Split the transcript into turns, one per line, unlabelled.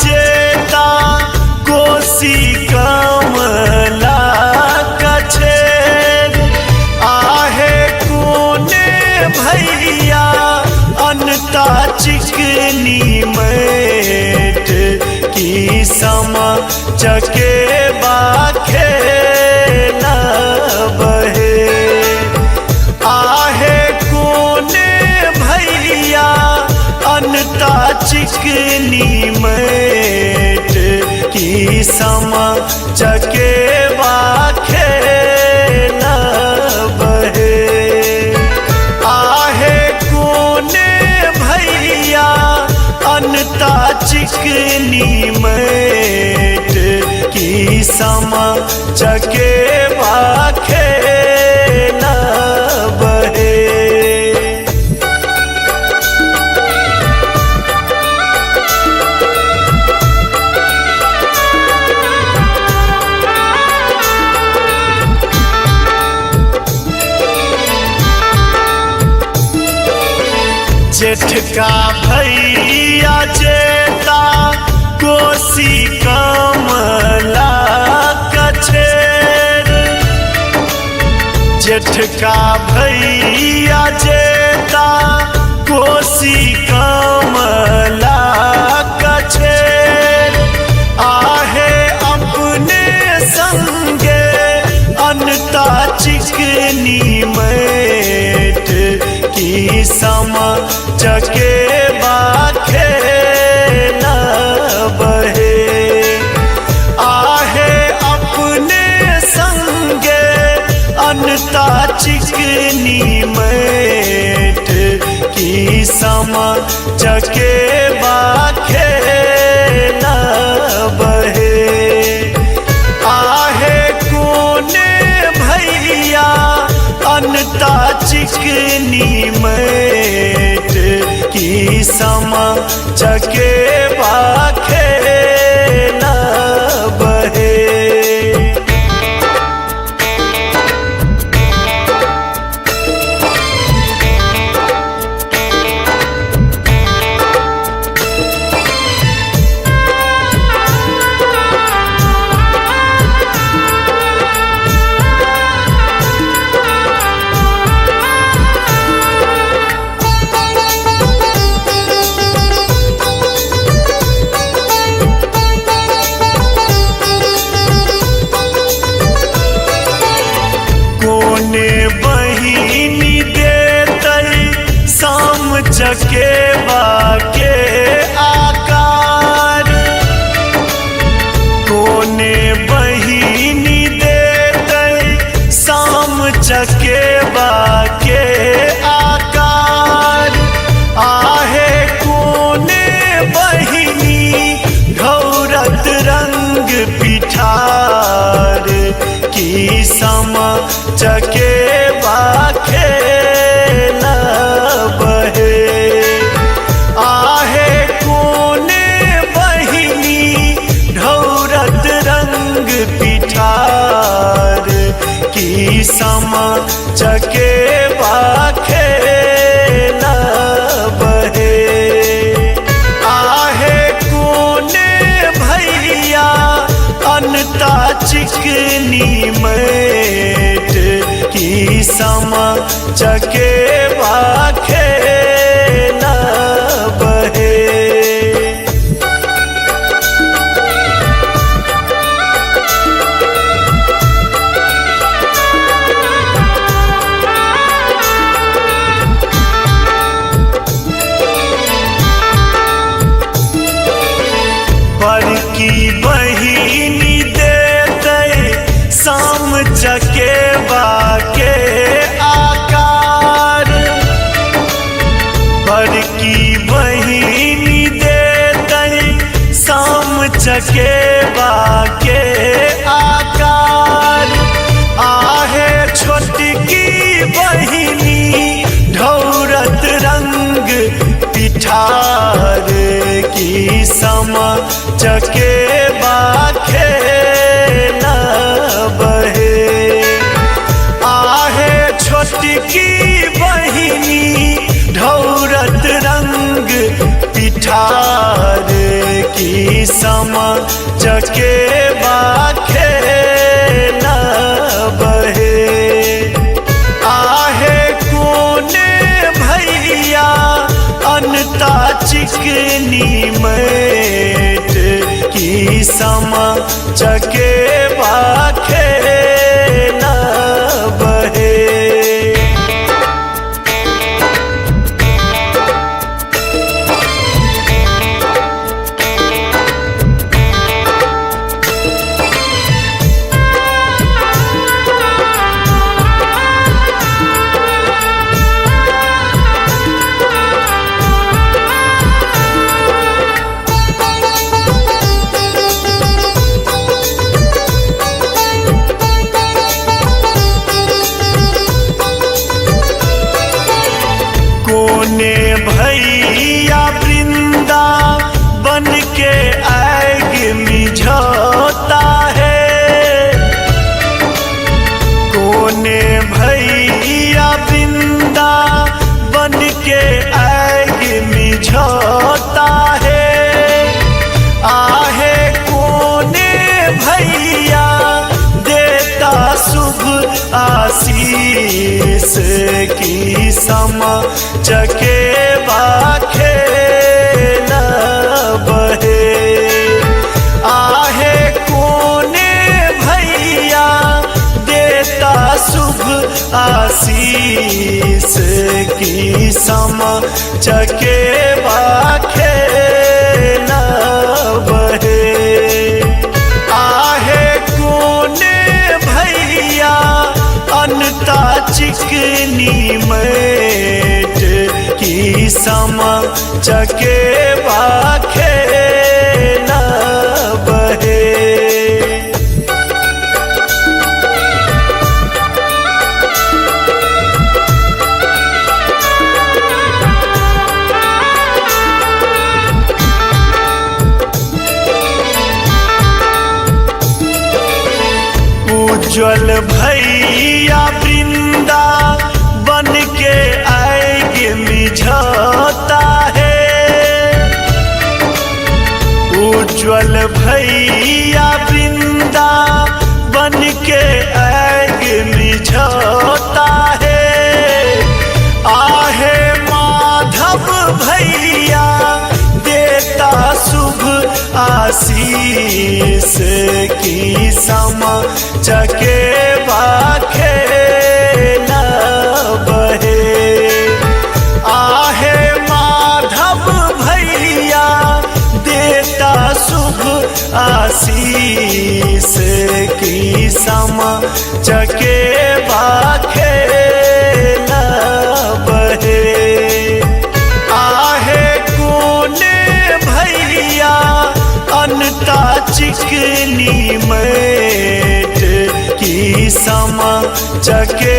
जेता कोसी कमला कछे आहे कोने भैया अनता चिकनी मैट की सम चके बाखे न बहे आहे कोने भैया अनता चिकनी मैट की सम चके बाखे न बहे आहे कोने भैया अनता चिकनी मैट की सम चके बाखे न बहे जेठ का भैया जेता कोसी कमला कछेर जेठ का भैया जेता कोसी कमला कछेर आहे अपने संगे अनता चिकनी मैट की सम चके बाखे न बहे आहे अपने संगे अनता चिकनी मैट की सम चके बाखे न बहे आहे कोने भैया अनता चिकनी मैट की सम चके बाखे न बहे बहिनी देतई शाम चके बाके आकार कोने बहिनी देतई शाम चके बाके आकार आहे कोने बहिनी घौरत रंग पिठार की सम चके बाखे न बहे आहे कोने बहिनी ढौरत रंग पिठार की सम चके बाखे न बहे आहे कोने भैया अनता चिकनी मैट की सम चके बाखे न बहे बड़की बहिनी देते शाम चके बाके आकार बड़की बहिनी देते शाम चके बाके आकार आहे छोटकी बहिनी ढौरत रंग पिठार की सम चके बाखे न बहे आहे छोटकी बहिनी ढौरत रंग पिठार की समा चके बाखे न बहे आहे कोने भैया अनता चिकनी मैट की समा चके बाखे न बहे कोने भैया वृंदा बन के आग मिझोता है कोने भैया वृंदा बन के आग मिझोता है आहे कोने भैया देता शुभ आशीष की समा चके बाखे न बहे आहे कोने भैया देता शुभ आशीष की समा चके बाखे न बहे आहे कोने भैया अनता चिकनी मैट की समा चके बाखे न बहे उज्जवल भैया वृंदा बन के आग मिझोता है उज्जवल भैया वृंदा बन के आग मिझोता है आहे माधव भैया देता शुभ आशीष की समा चके बाखे न बहे आहे माधव भैया देता शुभ आशीष की समा चके बाखे न बहे आहे कोने भैया अनता चिकनी मैट की समा चके